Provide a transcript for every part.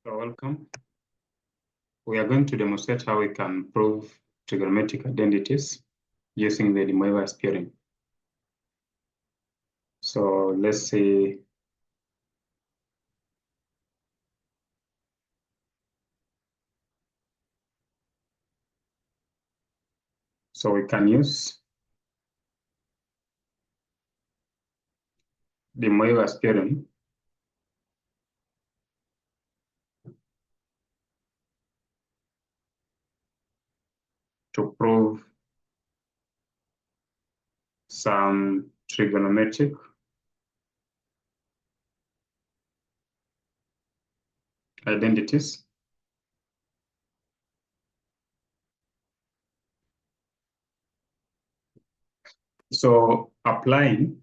So welcome. We are going to demonstrate how we can prove trigonometric identities using the De Moivre's theorem. So let's say we can use De Moivre's theorem to prove some trigonometric identities. So applying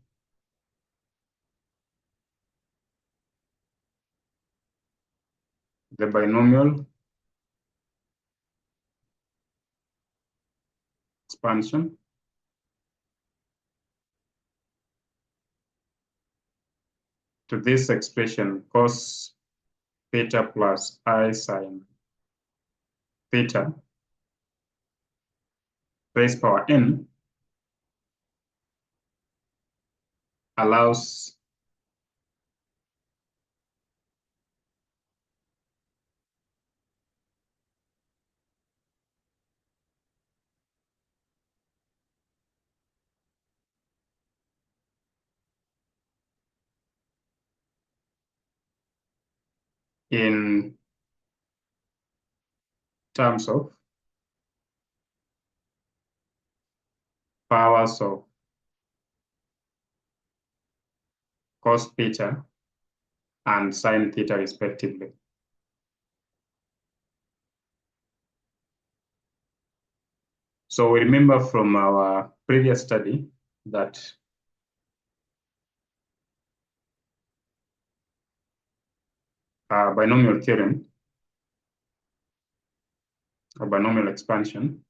the binomial expansion to this expression cos theta plus I sine theta raised power n allows in terms of powers of cos theta and sine theta respectively. So we remember from our previous study that binomial theorem, or binomial expansion,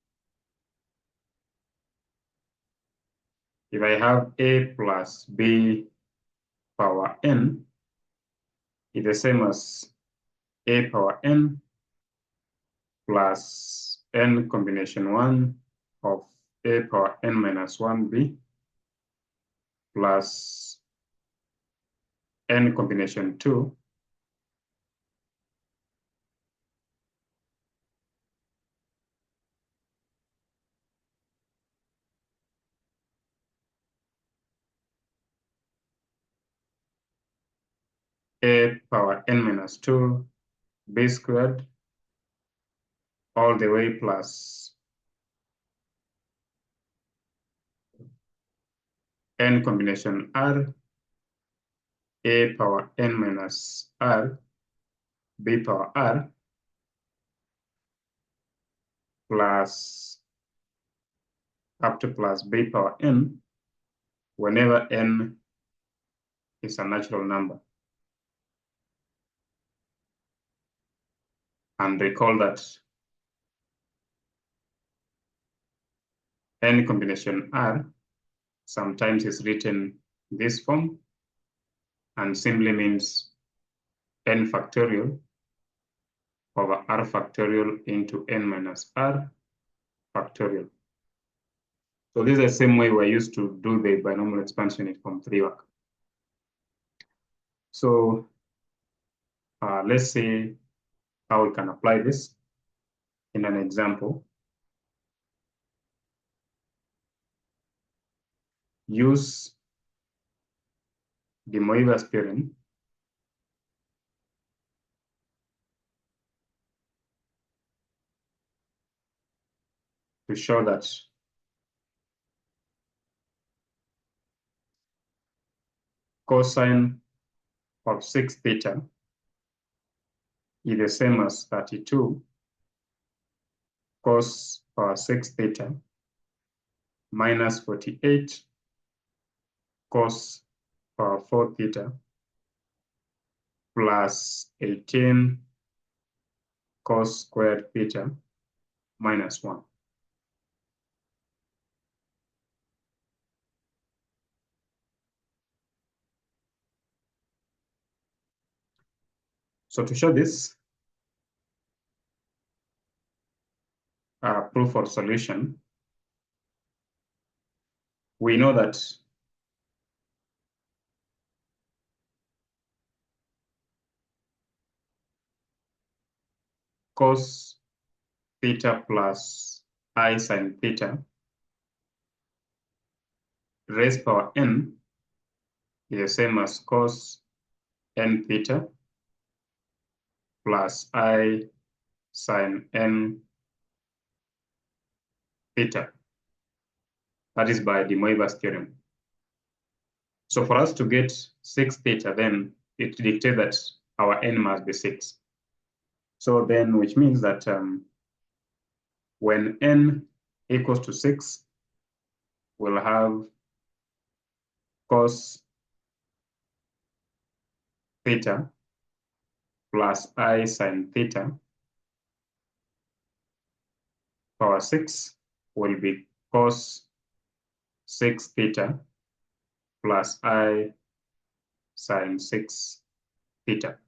if I have a plus b power n, is the same as a power n plus n combination 1 of a power n minus 1b plus n combination 2 a power n minus 2 b squared all the way plus n combination r a power n minus r b power r plus up to plus b power n whenever n is a natural number. And recall that n combination r sometimes is written in this form and simply means n factorial over r factorial into n minus r factorial. So this is the same way we're used to do the binomial expansion in form 3 work. So let's see how we can apply this in an example. Use De Moivre's theorem to show that cosine of 6 theta is the same as 32 cos power 6 theta minus 48 cos power 4 theta plus 18 cos squared theta minus 1. So to show this, proof or solution, we know that cos theta plus I sine theta raised power n is the same as cos n theta plus I sine n theta. That is by de Moivre's theorem. So for us to get 6 theta, then it dictates that our n must be 6. So then, which means that when n equals to 6, we'll have cos theta plus I sine theta power 6 will be cos 6 theta plus I sine 6 theta.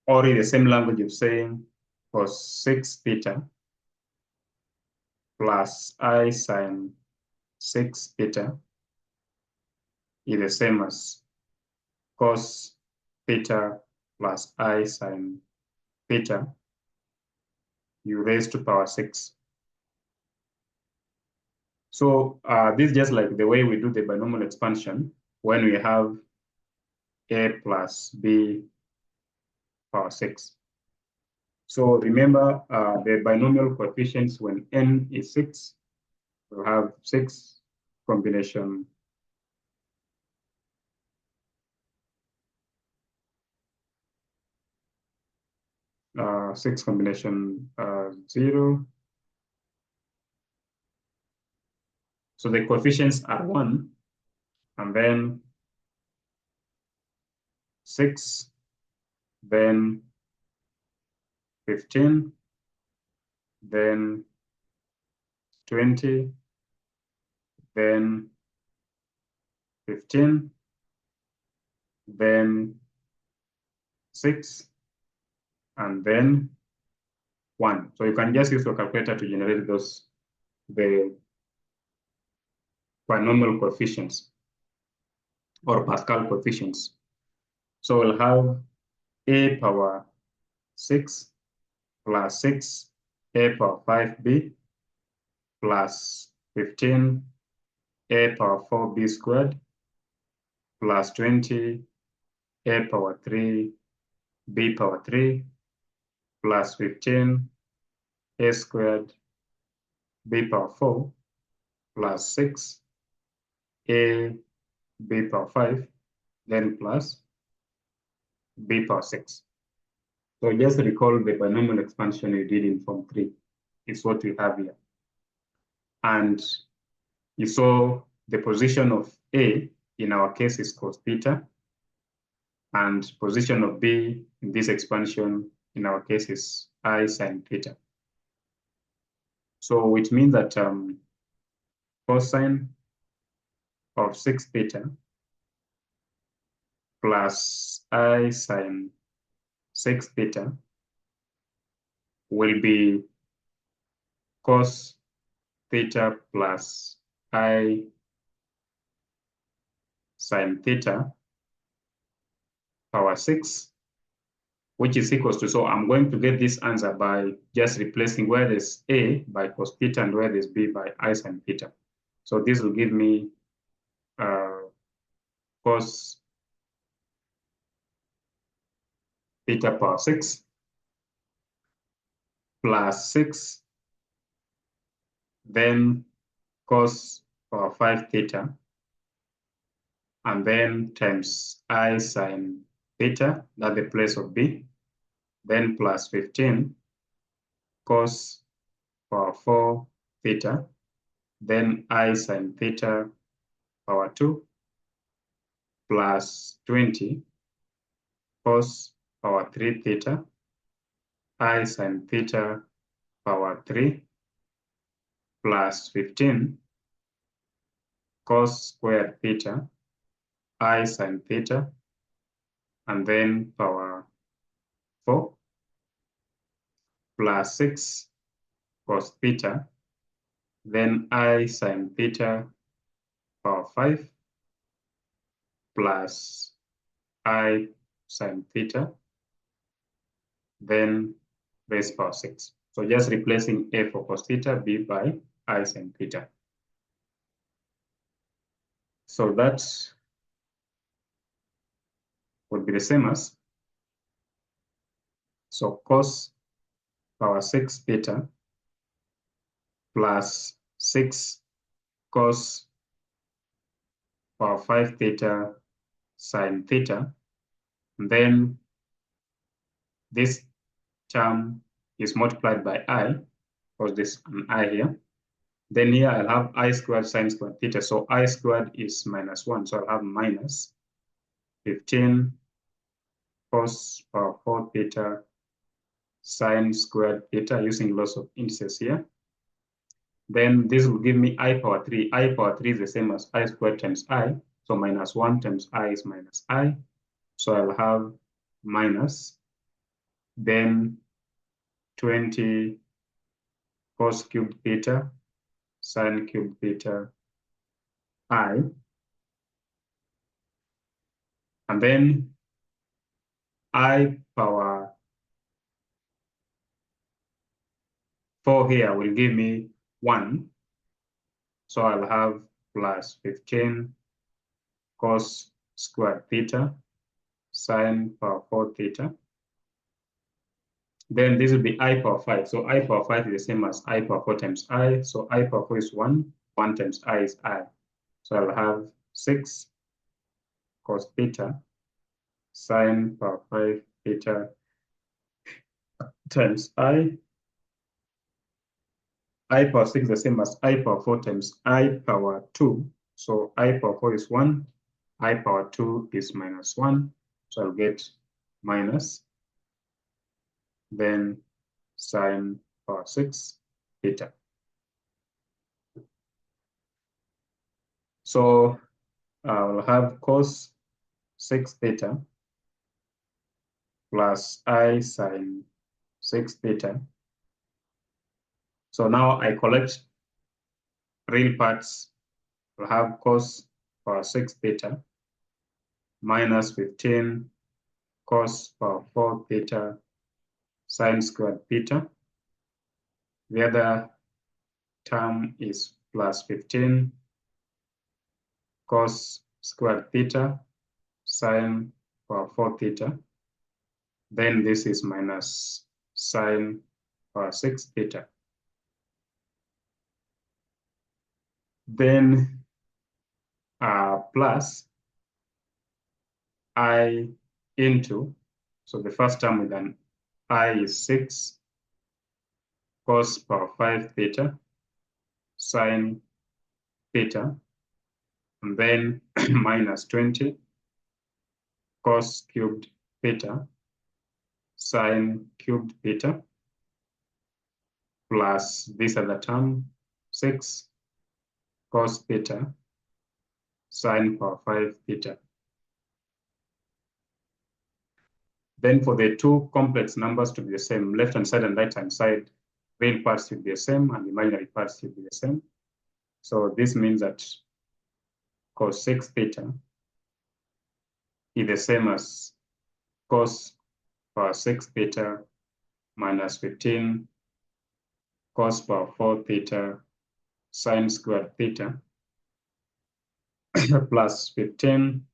Or in the same language of saying cos 6 theta plus I sine 6 theta is the same as cos theta plus I sine theta you raise to power 6. So this is just like the way we do the binomial expansion when we have a plus b power 6. So remember the binomial coefficients when n is 6, we'll have 6 combination six combination 0. So the coefficients are 1, and then 6, then 15, then 20, then 15, then 6, and then 1. So you can just use your calculator to generate the binomial coefficients or Pascal coefficients. So we'll have a power 6 plus 6 a power 5b plus 15 a power 4b squared plus 20 a power 3 b power 3 plus 15 a squared b power 4 plus 6 a b power 5, then plus b power 6. So just recall the binomial expansion you did in Form 3. It's what we have here. And you saw the position of A in our case is cos theta, and position of B in this expansion in our case is I sine theta. So which means that cosine of 6 theta plus I sine 6 theta will be cos theta plus I sine theta power 6, which is equals to, so I'm going to get this answer by just replacing where there's A by cos theta and where there's B by I sine theta. So this will give me cos theta power 6 plus 6, then cos power 5 theta, and then times I sine theta, that's the place of B, then plus 15 cos power 4 theta, then I sine theta power 2, plus 20 cos power 3 theta, I sine theta power 3, plus 15 cos squared theta, I sine theta, and then power 4, plus 6 cos theta, then I sine theta power 5 plus I sine theta, then raised power 6. So just replacing A for cos theta, B by I sine theta. So that would be the same as, so cos power 6 theta plus 6 cos power 5 theta sine theta. And then this term is multiplied by I, because there's an I here. Then here I'll have I squared sine squared theta. So I squared is minus 1. So I'll have minus 15 cos power 4 theta sine squared theta, using loss of indices here. Then this will give me I power 3. I power 3 is the same as I squared times I. So minus 1 times I is minus I. So I'll have minus, then 20 cos cubed theta sine cubed theta I. And then I power 4 here will give me 1. So I'll have plus 15 cos squared theta sine power 4 theta. Then this will be I power 5. So I power 5 is the same as I power 4 times I. So I power 4 is 1. 1 times I is I. So I'll have 6 cos theta sine power 5 theta times I. I power 6 is the same as I power 4 times I power 2. So I power 4 is 1. I power 2 is minus 1. So I'll get minus, then sine power 6 theta. So I'll have cos 6 theta plus I sine 6 theta. So now I collect real parts. I'll have cos power 6 theta minus 15 cos power 4 theta sine squared theta. The other term is plus 15 cos squared theta sine power 4 theta. Then this is minus sine power 6 theta. Then plus I into, so the first term with an I is 6 cos power 5 theta sine theta, and then minus 20 cos cubed theta sine cubed theta, plus this other term, 6 cos theta sine power 5 theta. Then for the two complex numbers to be the same, left-hand side and right-hand side, real parts should be the same and imaginary parts should be the same. So this means that cos 6 theta is the same as cos power 6 theta minus 15 cos power 4 theta sine squared theta plus 15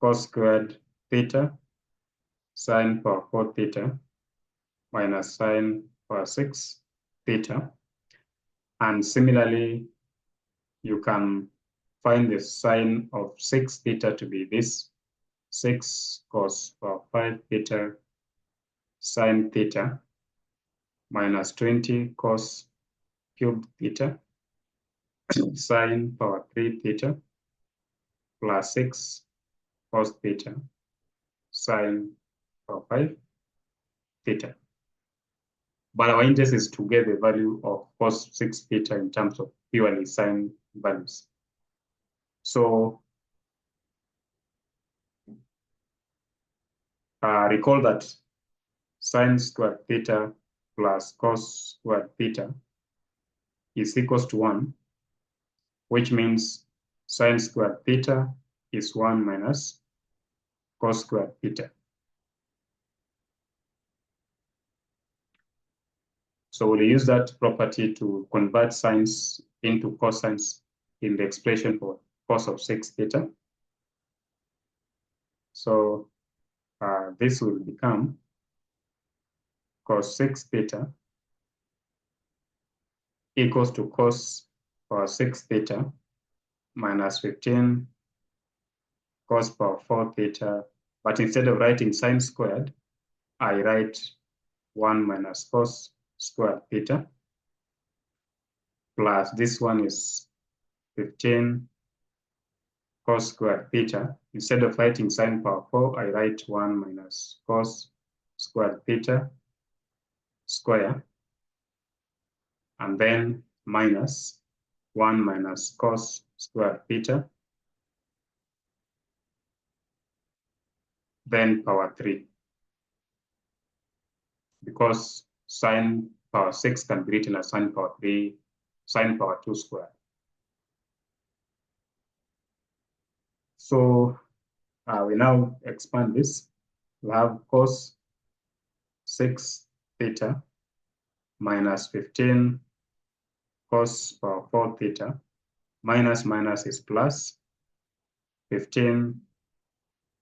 cos squared theta sine power 4 theta minus sine power 6 theta. And similarly, you can find the sine of 6 theta to be this 6 cos power 5 theta sine theta minus 20 cos cubed theta sine power 3 theta plus 6 cos theta sine power 5 theta. But our interest is to get the value of cos 6 theta in terms of purely sine values. So recall that sine squared theta plus cos squared theta is equals to 1, which means sine squared theta is 1 minus cos squared theta. So we'll use that property to convert sines into cosines in the expression for cos of 6 theta. So this will become cos 6 theta equals to cos power 6 theta minus 15 cos power 4 theta. But instead of writing sine squared, I write 1 minus cos squared theta plus this one is 15 cos squared theta. Instead of writing sine power 4, I write 1 minus cos squared theta square, and then minus 1 minus cos squared theta, then power 3. Because sine power 6 can be written as sine power 3, sine power 2 squared. So we now expand this. We have cos 6 theta minus 15 cos power 4 theta, minus minus is plus 15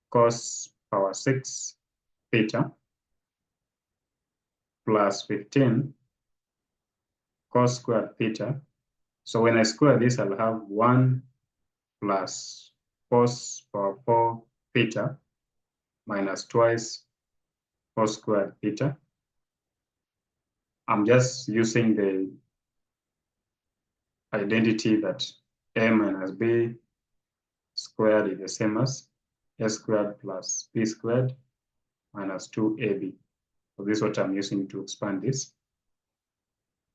cos power 6 theta plus 15 cos squared theta. So when I square this, I'll have 1 plus cos power 4 theta minus twice cos squared theta. I'm just using the identity that a minus b squared is the same as a squared plus b squared minus 2ab. So this is what I'm using to expand this.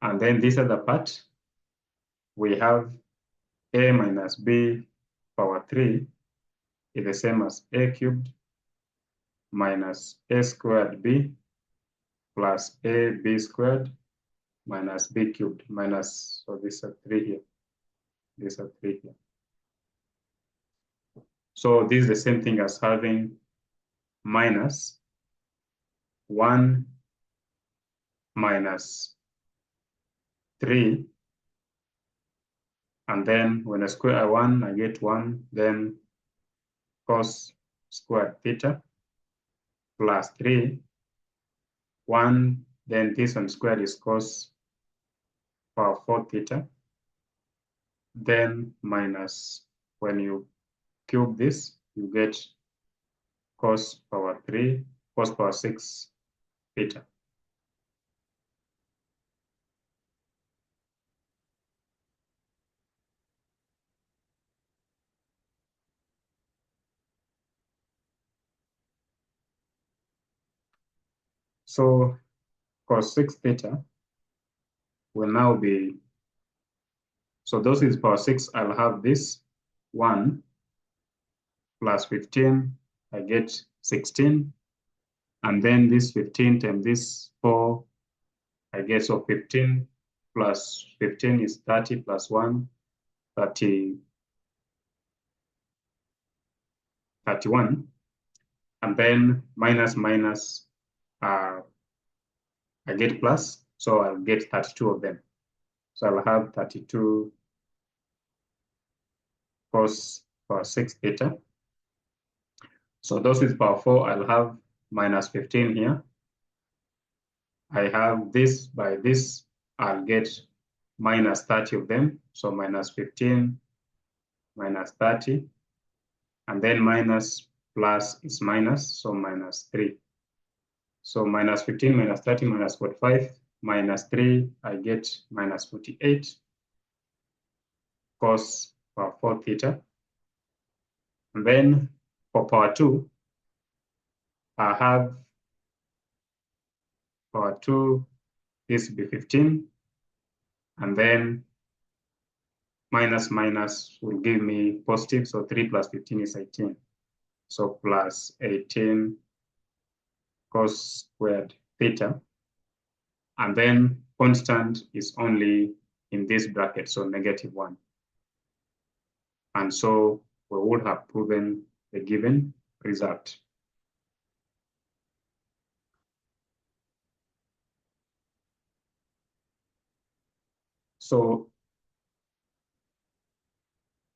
And then this other part, we have a minus b power 3 is the same as a cubed minus a squared b plus ab squared minus b cubed minus, so these are 3 here. These are 3 here. So this is the same thing as having minus 1 minus 3, and then when I square 1, I get 1, then cos squared theta plus 3, 1, then this one squared is cos power 4 theta, then minus, when you cube this, you get cos power 3, cos power 6 theta. So cos 6 theta will now be, so those is power 6, I'll have this 1 plus 15, I get 16, and then this 15 times this 4, I get, so 15 plus 15 is 30 plus 1, 30, 31, and then minus minus, I get plus, so I'll get 32 of them. So I'll have 32 cos power 6 theta. So those is power 4, I'll have minus 15 here. I have this by this, I'll get minus 30 of them. So minus 15 minus 30, and then minus plus is minus, so minus 3. So minus 15 minus 30 minus 45 minus 3, I get minus 48 cos power 4 theta. And then for power 2, I have power 2, this will be 15, and then minus minus will give me positive, so 3 plus 15 is 18. So plus 18 cos squared theta, and then constant is only in this bracket, so -1. And so we would have proven the given result. So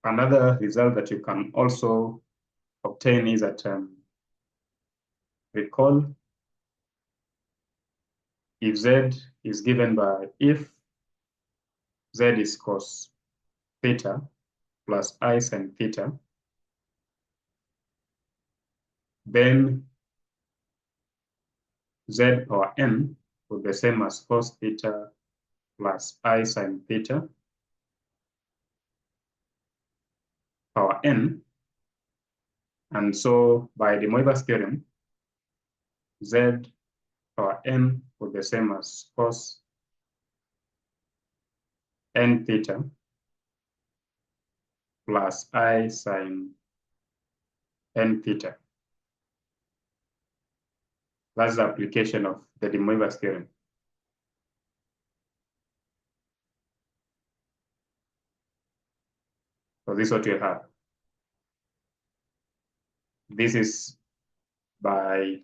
another result that you can also obtain is that recall if z is given by if z is cos theta plus I sin theta, then z power n will be the same as cos theta plus I sin theta power n. And so by the Moivre's theorem, z power n will be the same as cos n theta plus I sin n theta. That's the application of the de Moivre's theorem. So this is what you have. This is by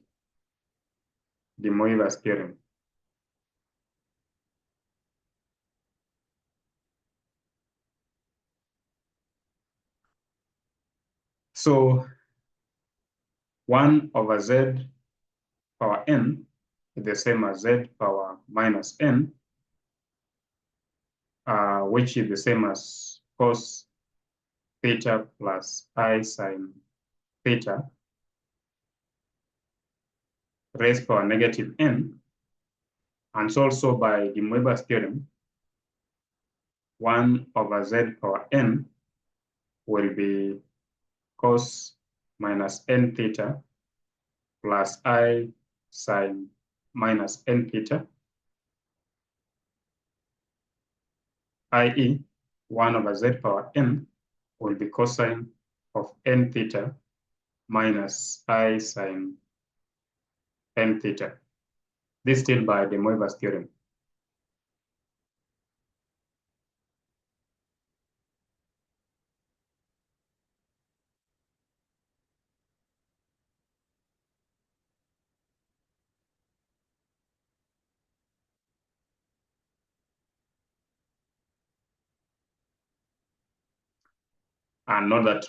de Moivre's theorem. So 1 over z power n is the same as z power minus n, which is the same as cos theta plus I sin theta raised power -n. And so also by de Moivre's theorem, 1 over z power n will be cos minus n theta plus I sin minus n theta, i.e. 1 over z power n will be cosine of n theta minus I sin n theta. This is still by de Moivre's theorem. And note that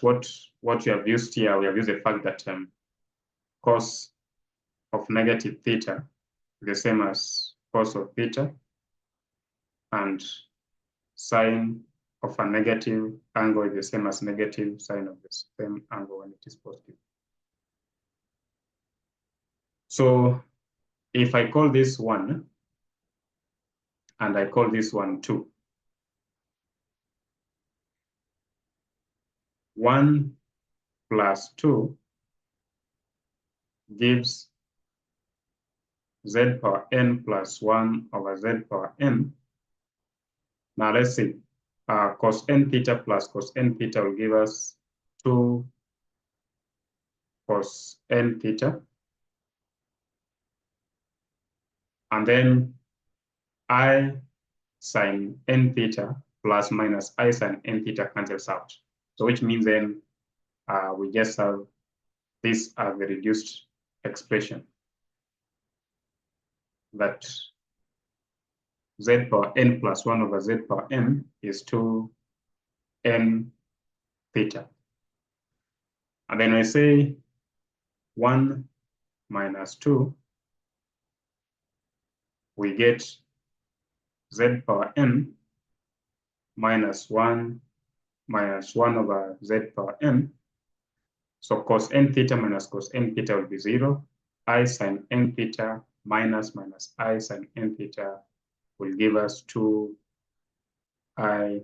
what you have used here, we have used the fact that cos of negative theta is the same as cos of theta, and sine of a negative angle is the same as negative sine of the same angle when it is positive. So if I call this 1 and I call this one 2, 1 plus 2 gives z power n plus 1 over z power n. Now let's see, cos n theta plus cos n theta will give us 2 cos n theta. And then I sin n theta plus minus I sin n theta cancels out. So which means then we just have this as the reduced expression, that z power n plus 1 over z power n is 2 n theta. And then we say 1 minus 2, we get z power n minus 1 over z power n. So cos n theta minus cos n theta will be 0. I sin n theta minus I sin n theta will give us 2 I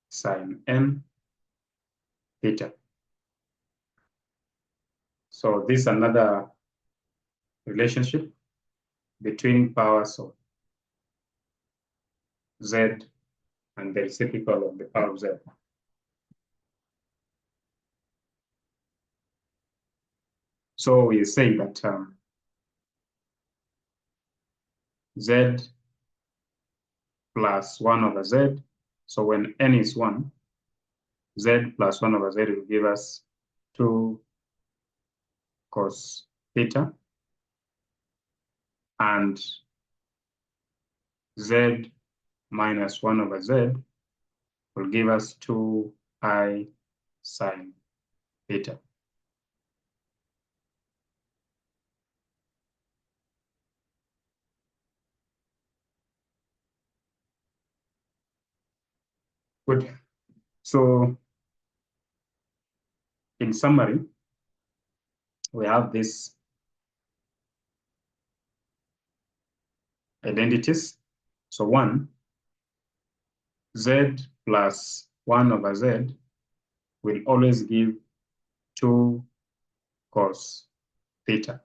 sin n theta. So this is another relationship between powers of z and the reciprocal of the power of z. So we say that z plus 1 over z. So when n is 1, z plus 1 over z will give us 2 cos theta, and z minus 1 over z will give us 2I sine theta. Good. So in summary, we have these identities. So 1, z plus 1 over z will always give 2 cos theta.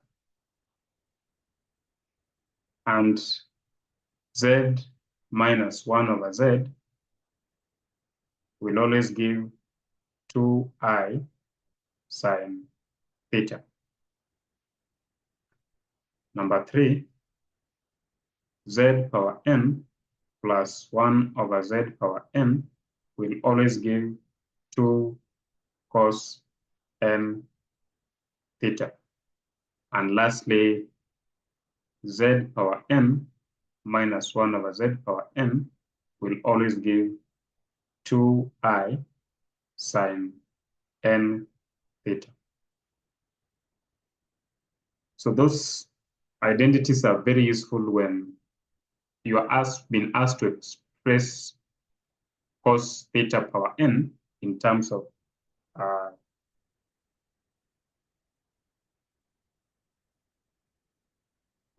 And z minus 1 over z will always give 2I sine theta. Number 3, z power n plus 1 over z power n will always give 2 cos n theta. And lastly, z power n minus 1 over z power n will always give 2I sine n theta. So those identities are very useful when you are being asked to express cos theta power n in terms of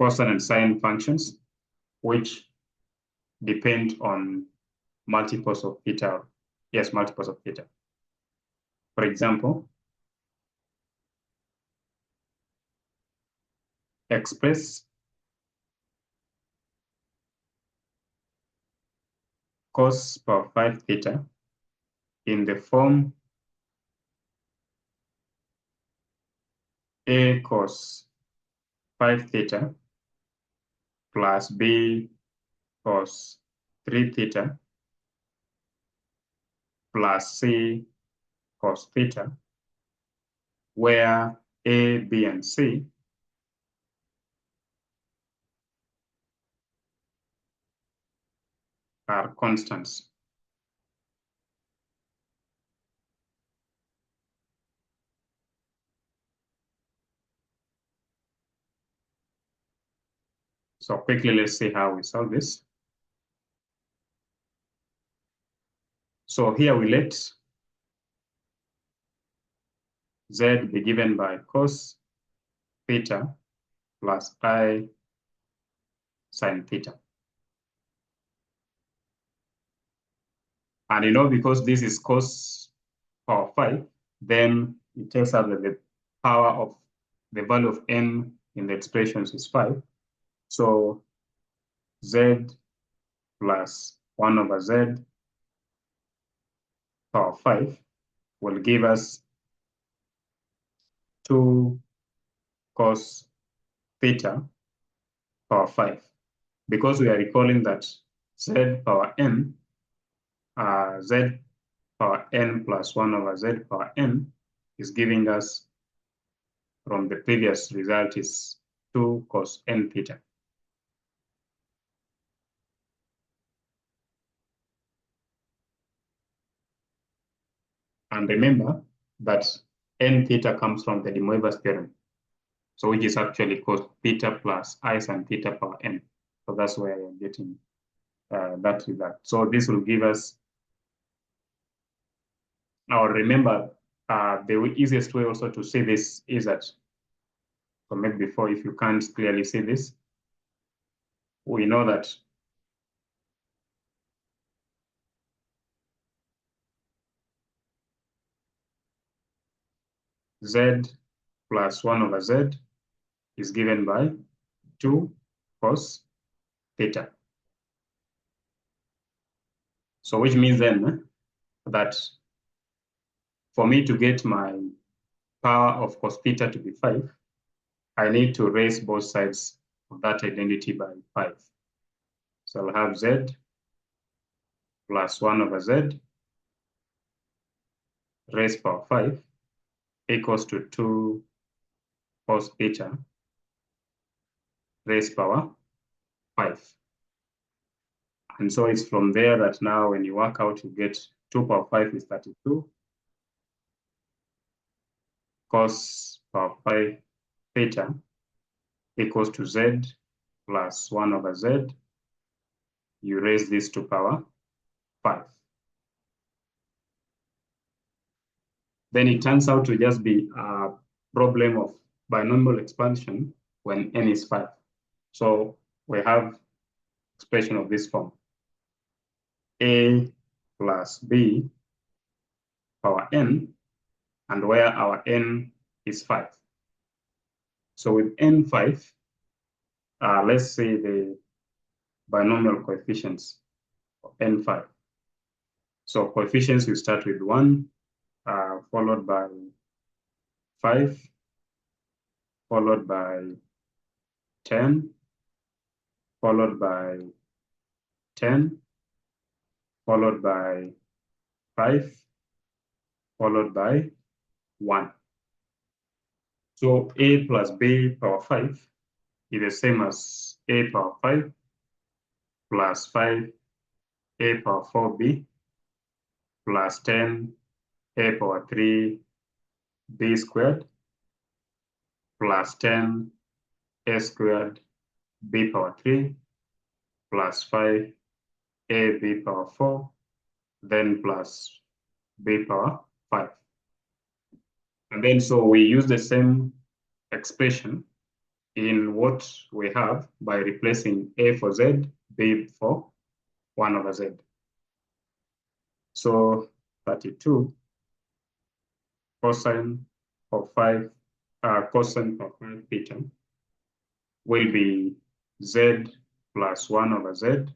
cosine and sine functions, which depend on multiples of theta. Yes, multiples of theta. For example, express cos power 5 theta in the form a cos 5 theta plus b cos 3 theta plus c cos theta, where a, b, and c are constants. So quickly, let's see how we solve this. So here we let z be given by cos theta plus I sine theta. And because this is cos power 5, then it tells us that the power of the value of n in the expressions is 5. So z plus 1 over z power 5 will give us 2 cos theta power 5. Because we are recalling that z power n, z power n plus 1 over z power n is giving us, from the previous result, is 2 cos n theta. And remember that n theta comes from the De Moivre's theorem, so which is actually cos theta plus I sine theta power n. So that's where you're getting that result. So this will give us, or remember, the easiest way also to see this is that, so maybe before, if you can't clearly see this, we know that z plus 1 over z is given by 2 cos theta. So which means then that for me to get my power of cos theta to be 5, I need to raise both sides of that identity by 5. So I'll have z plus 1 over z raised power 5 equals to 2 cos theta raised power 5. And so it's from there that now when you work out, you get 2 power 5 is 32 cos power 5 theta equals to z plus 1 over z. You raise this to power 5. Then it turns out to just be a problem of binomial expansion when n is 5. So we have expression of this form. A plus b power n, and where our n is 5. So with n 5, let's say the binomial coefficients of n 5. So coefficients, you start with 1, followed by 5, followed by 10, followed by 10, followed by 5, followed by 1. So a plus b power 5 is the same as a power 5 plus 5 a power 4b plus 10 a power 3 b squared plus 10 a squared b power 3 plus 5 a b power 4, then plus b power 5. And then so we use the same expression in what we have by replacing a for z, b for 1 over z. So 32 cosine of 5, cosine of 5 theta will be z plus 1 over z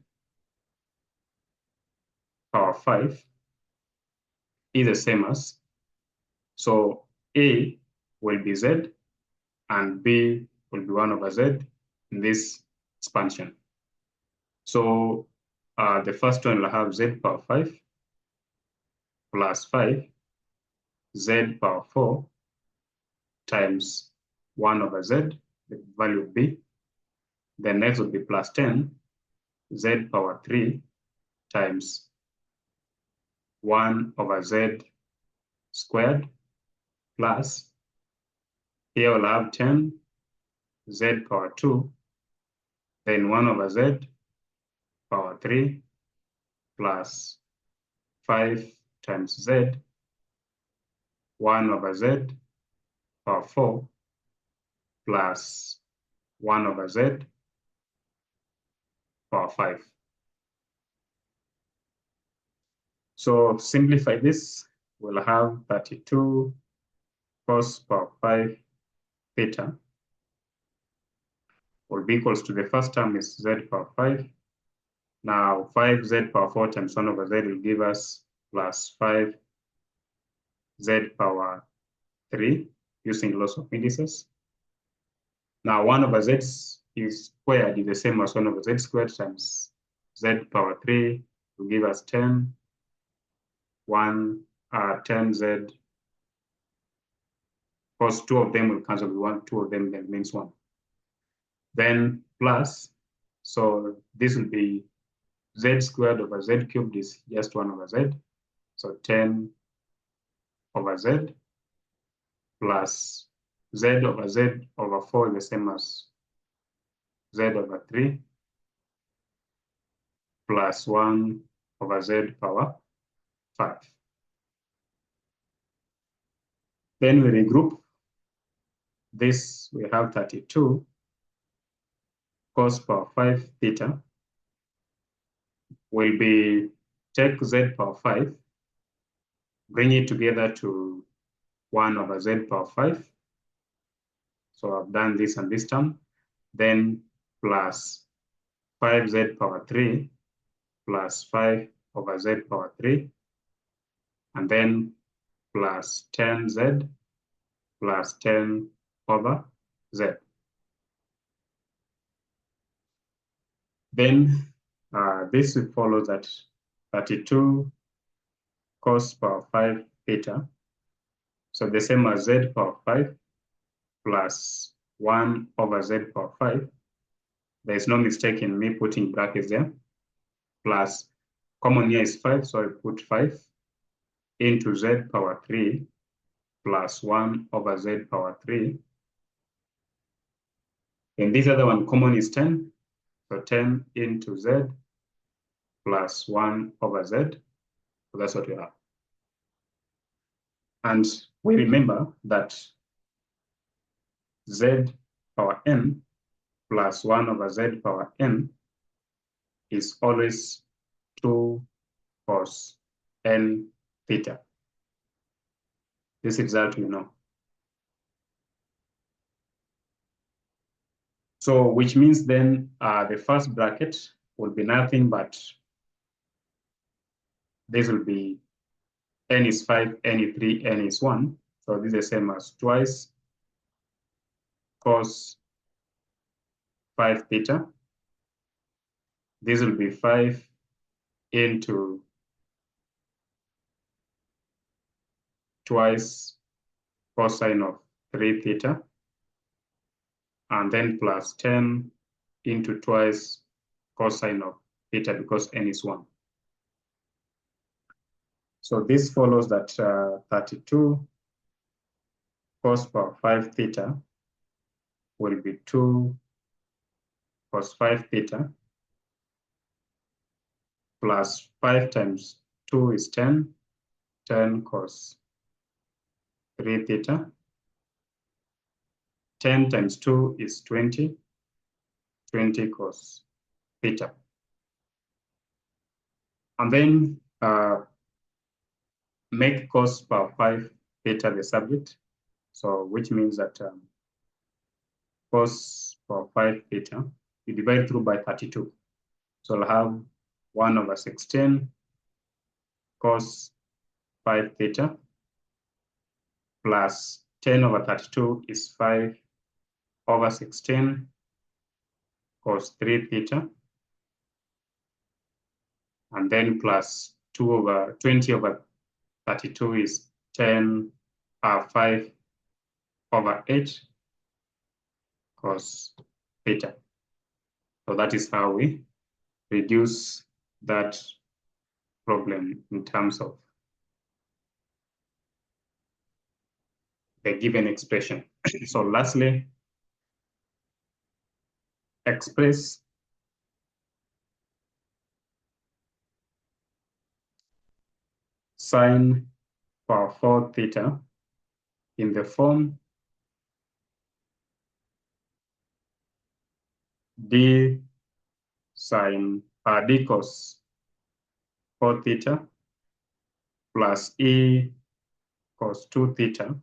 power 5 is the same as, so a will be z and b will be 1 over z in this expansion. So the first one will have z power 5 plus 5 z power 4 times 1 over z, the value of b. The next will be plus 10 z power 3 times 1 over z squared plus, here we'll have 10 z power 2, then 1 over z power 3 plus 5 times z, 1 over z power 4 plus 1 over z power 5. So simplify this, we'll have 32 cos power 5 theta will be equals to the first term is z power 5. Now 5z power 4 times 1 over z will give us plus 5z power 3 using loss of indices. Now 1 over z is squared is the same as 1 over z squared times z power 3 will give us 10, 10z, because 2 of them will cancel with 1, 2 of them then means 1. Then plus, so this will be z squared over z cubed is just 1 over z. So 10 over z plus z over z over 4 is the same as z over 3 plus 1 over z power 5. Then we regroup this, we have 32 cos power 5 theta will be take z power 5, bring it together to 1 over z power 5. So I've done this and this term, then plus 5z power 3 plus 5 over z power 3, and then plus 10z plus 10 over z. Then This will follow that 32 cos power 5 theta. So the same as z power 5 plus 1 over z power 5. There is no mistake in me putting brackets there. Plus, common here is 5, so I put 5 into z power 3 plus 1 over z power 3. And this other one common is 10. So 10 into z plus 1 over z. So that's what we have. And we remember that z power n plus 1 over z power n is always 2 cos n theta. This result we know. So which means then the first bracket will be nothing but this will be n is 5, n is 3, n is 1. So this is the same as twice cos 5 theta. This will be 5 into twice cosine of 3 theta, and then plus 10 into twice cosine of theta because n is 1. So this follows that 32 cos power 5 theta will be 2 cos 5 theta plus 5 times 2 is 10, 10 cos 3 theta. 10 times 2 is 20, 20 cos theta. And then make cos power 5 theta the subject. So which means that cos power 5 theta, you divide through by 32. So I'll have 1 over 16 cos 5 theta plus 10 over 32 is 5 over 16 cos 3 theta, and then plus 2 over 20 over 32 is 10 5 over 8 cos theta. So that is how we reduce that problem in terms of the given expression. So lastly, express sine power 4 theta in the form d sine d cos 4 theta plus e cos 2 theta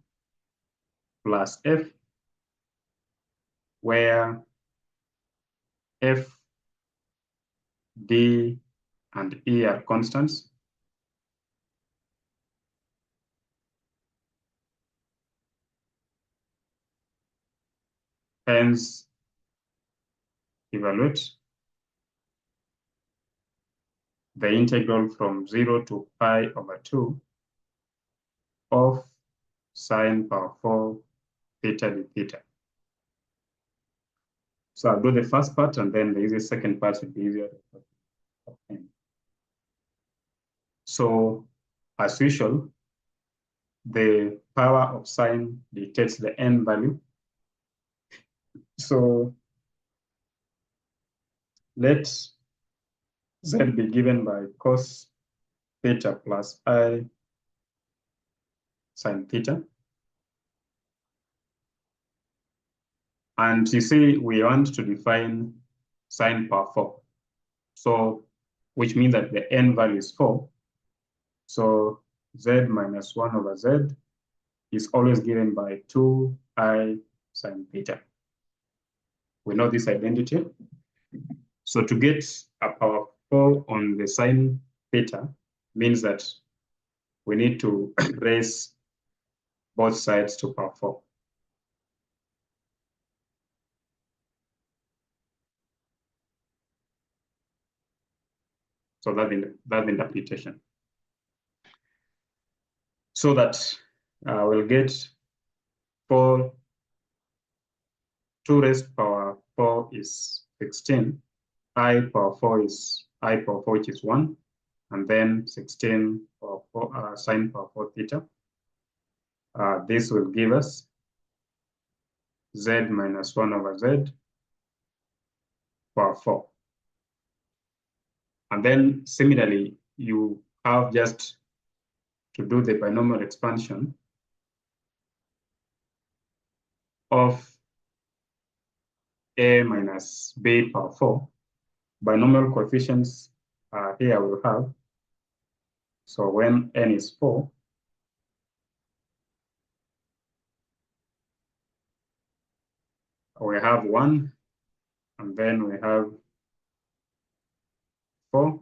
plus f, where f, d, and e are constants. Hence, evaluate the integral from 0 to pi over 2 of sine power 4 theta d theta. So I'll do the first part, and then the easiest second part will be easier. So as usual, the power of sine dictates the n value. So let z be given by cos theta plus I sine theta. And you see, we want to define sine power 4. So, which means that the n value is 4. So z minus 1 over z is always given by 2I sine theta. We know this identity. So to get a power 4 on the sine theta means that we need to raise both sides to power 4. So that's the interpretation. So that we'll get 2 raised power 4 is 16. I power 4 is I power 4, which is 1. And then 16 power 4, sine power 4 theta. This will give us z minus 1 over z power 4. And then similarly, you have just to do the binomial expansion of a minus b power 4. Binomial coefficients here we'll have. So when n is 4, we have 1, and then we have 4,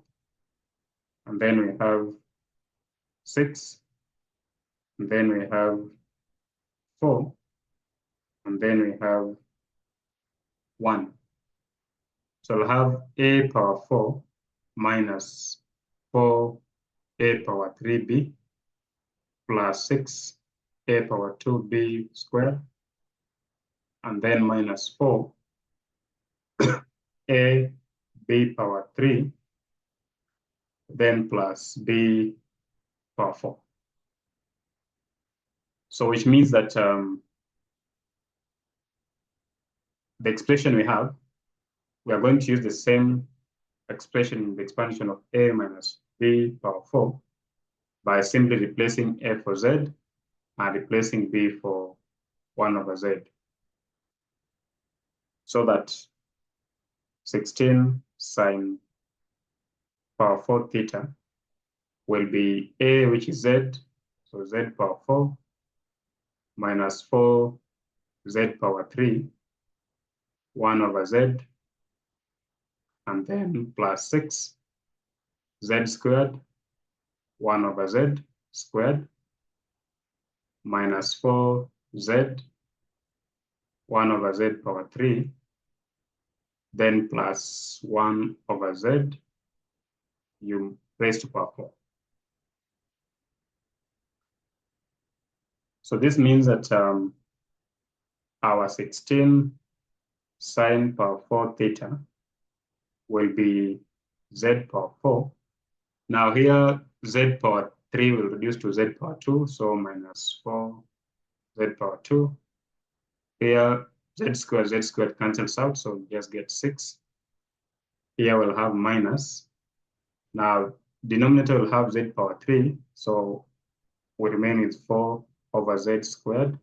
and then we have 6, and then we have 4, and then we have 1. So we'll have a power 4 minus 4a power 3b plus 6a power 2b squared, and then minus 4 a b power 3, then plus b power 4. So which means that the expression we have, we are going to use the same expression in the expansion of a minus b power 4 by simply replacing a for z and replacing b for 1 over z. So that 16 sine power 4 theta will be a, which is z, so z power 4, minus 4 z power 3, 1 over z, and then plus 6 z squared, 1 over z squared, minus 4 z, 1 over z power 3, then plus 1 over z, you raised to power 4. So this means that our 16 sine power 4 theta will be z power 4. Now here, z power 3 will reduce to z power 2, so minus 4 z power 2. Here, z squared cancels out, so we just get 6. Here we'll have minus. Now, denominator will have z power 3, so we remain with 4 over z squared.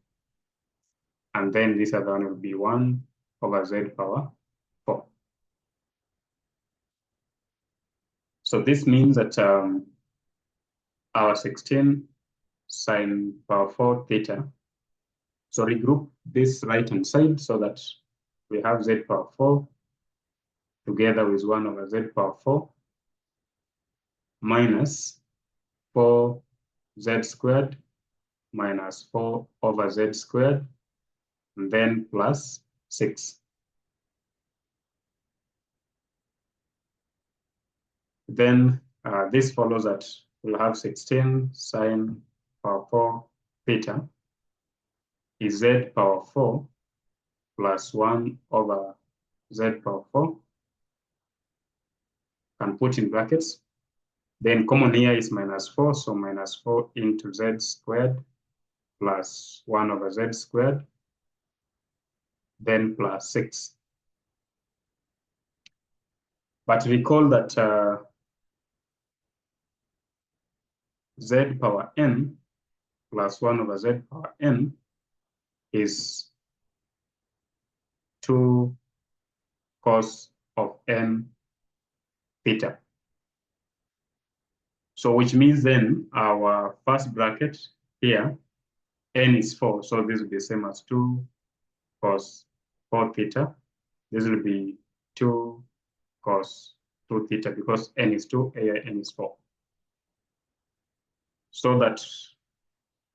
And then this other one will be 1 over z power 4. So this means that our 16 sine power 4 theta, so regroup this right-hand side so that we have z power 4 together with 1 over z power 4 minus 4 z squared minus 4 over z squared, and then plus 6. Then this follows that we'll have 16 sine power 4 theta is z power 4 plus 1 over z power 4, and put in brackets. Then common here is minus 4, so minus 4 into z squared plus 1 over z squared, then plus 6. But recall that z power n plus 1 over z power n is 2 cos of n theta. So which means then our first bracket here, n is 4, so this will be the same as 2 cos 4 theta. This will be 2 cos 2 theta because n is 2, n is 4. So that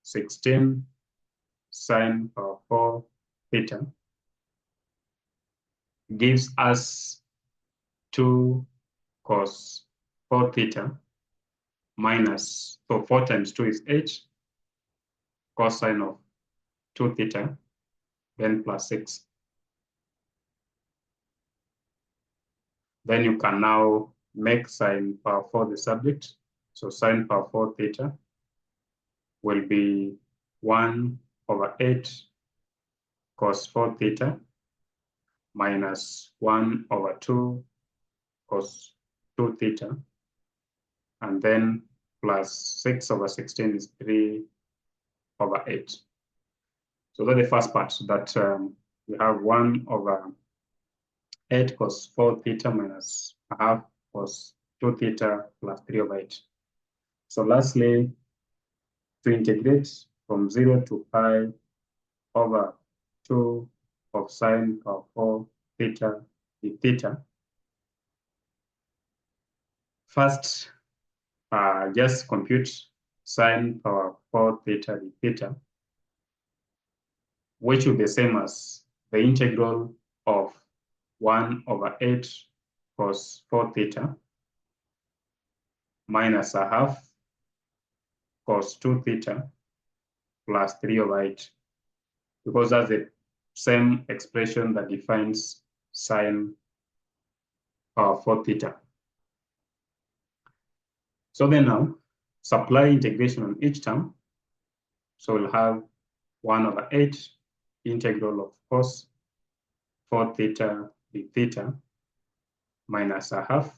16 sine power 4 theta gives us 2 cos 4 theta minus, so 4 times 2 is 8, cosine of 2 theta, then plus 6. Then you can now make sine power 4 the subject. So sine power 4 theta will be 1 over 8 cos 4 theta minus 1 over 2 cos 2 theta, and then plus 6 over 16 is 3 over 8. So that's the first part, so that we have 1 over 8 cos 4 theta minus a half cos 2 theta plus 3 over 8. So lastly, to integrate from 0 to pi over 2 of sine power 4 theta d theta, first just compute sine power 4 theta d theta, which will be the same as the integral of 1 over 8 cos 4 theta minus a half cos 2 theta plus 3 over 8, because that's the same expression that defines sine power 4 theta. So then now, supply integration on each term. So we'll have 1 over 8 integral of cos 4 theta d theta minus a half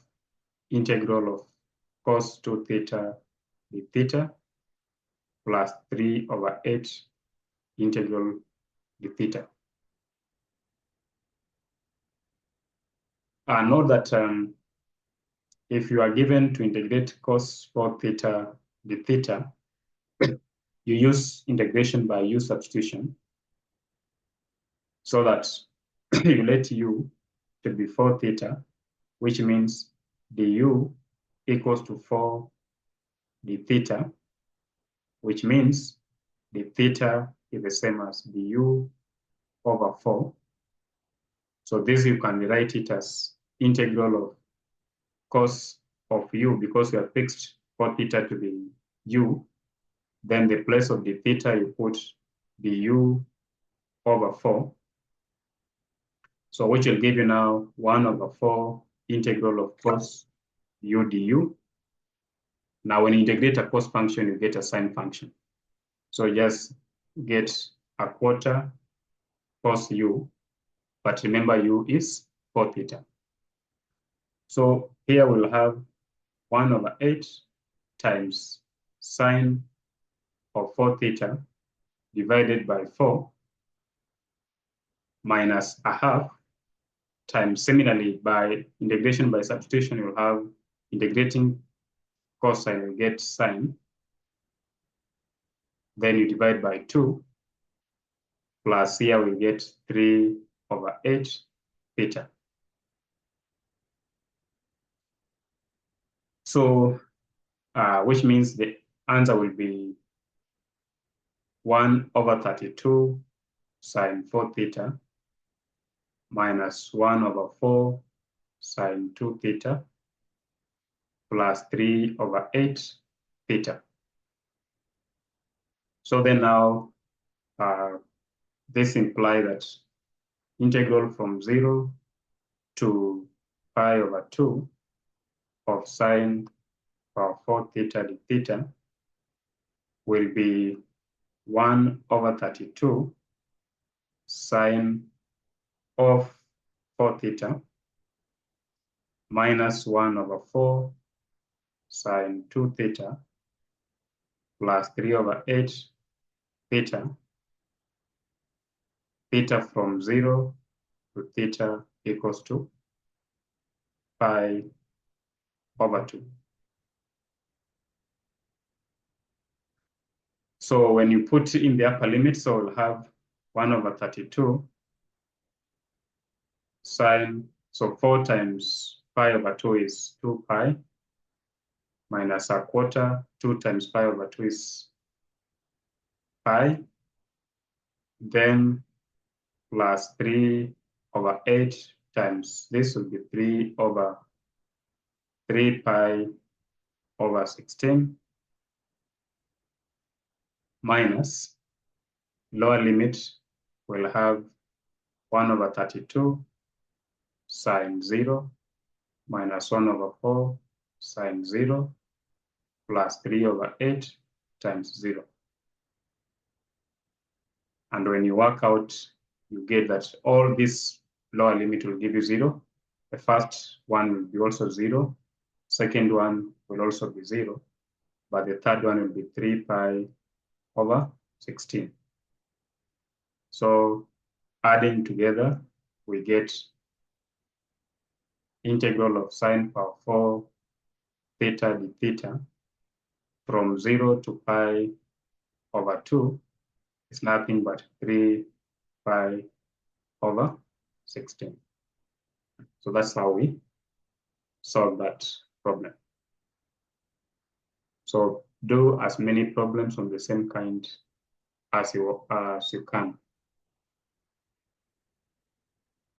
integral of cos 2 theta d theta plus 3 over 8 integral d theta. Note that if you are given to integrate cos 4 theta d theta, you use integration by u substitution, so that you let u to be 4 theta, which means du equals to 4 d theta, which means the theta is the same as du over 4. So this you can write it as integral of cos of u, because we have fixed 4 theta to be u. Then the place of the theta you put du over 4. So which will give you now 1 over 4 integral of cos u du. Now when you integrate a cos function, you get a sine function. So just get a quarter cos u, but remember u is 4 theta. So here we'll have 1 over 8 times sine of 4 theta divided by 4 minus a half times, similarly by integration by substitution, you'll have integrating cosine, you get sine. Then you divide by 2, plus here we get 3 over 8 theta. So, which means the answer will be 1 over 32 sine 4 theta minus 1 over 4 sine 2 theta plus 3 over 8 theta. So then now, this implies that integral from 0 to pi over 2 of sine power 4 theta d theta will be 1 over 32 sine of 4 theta minus 1 over 4 sine 2 theta plus 3 over 8 theta. Theta from 0 to theta equals to pi over 2. So when you put in the upper limit, so we'll have 1 over 32 sine, so 4 times pi over 2 is 2 pi minus a quarter, 2 times pi over 2 is pi, then plus 3 over 8 times, this will be 3 over 3 pi over 16 minus lower limit will have 1 over 32 sine 0 minus 1 over 4 sine 0 plus 3 over 8 times 0. And when you work out, you get that all this lower limit will give you 0. The first one will be also 0. Second one will also be 0. But the third one will be 3 pi over 16. So adding together, we get integral of sine power 4 theta d theta from 0 to pi over 2 is nothing but 3 pi over 16. So that's how we solve that problem. So do as many problems on the same kind as you can.